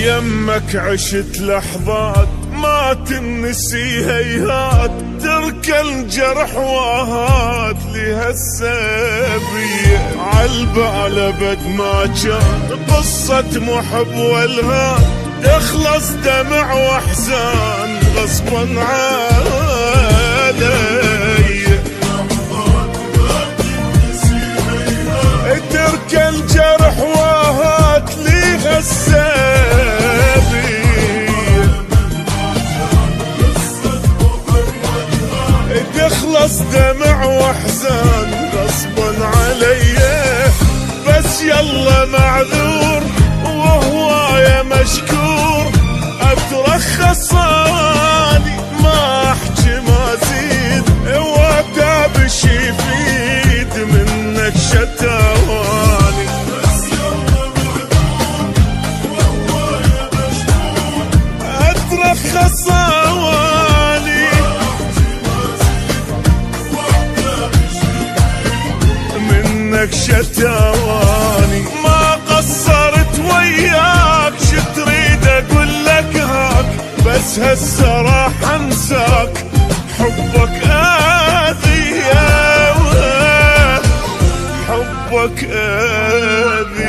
يمك عشت لحظات ما تنسي هيهات، تركى الجرح واهات لهالسبية عالبال بد ما كان قصة محب والهات، تخلص دمع واحزان غصبا علي، تركى الجرح واهات لهالسبية تخلص دمع واحزان غصبا علي، بس يلا معذور وهو يا مشكور، اترخص اني ما احكي ما زيد، واتاب شي يفيد منك شتاواني، بس يلا معذور وهو يا مشكور، اترخص اني شتاواني، ما قصرت وياك شتريد اقول لك هاك، بس هسه راح انساك حبك اذية، حبك اذية.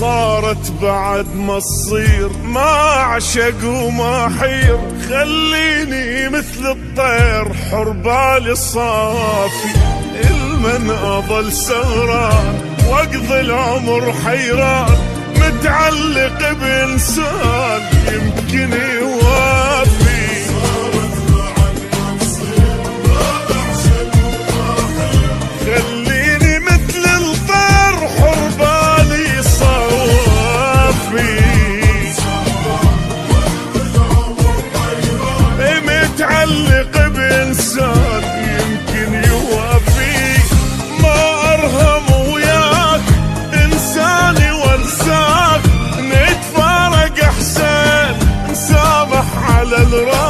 صارت بعد ما تصير ما اعشق وما حير، خليني مثل الطير حر بالي صافي، المن اظل سهران واقضي العمر حيران، متعلق بانسان يمكن يوافي، صارت بعد ما تصير ما اعشق وما حير، خليني مثل الطير حر بالي متعلق بإنسان يمكن يوافي، ما أرهم وياك إنساني وانساك، نتفارق أحسن نسامح على الراس.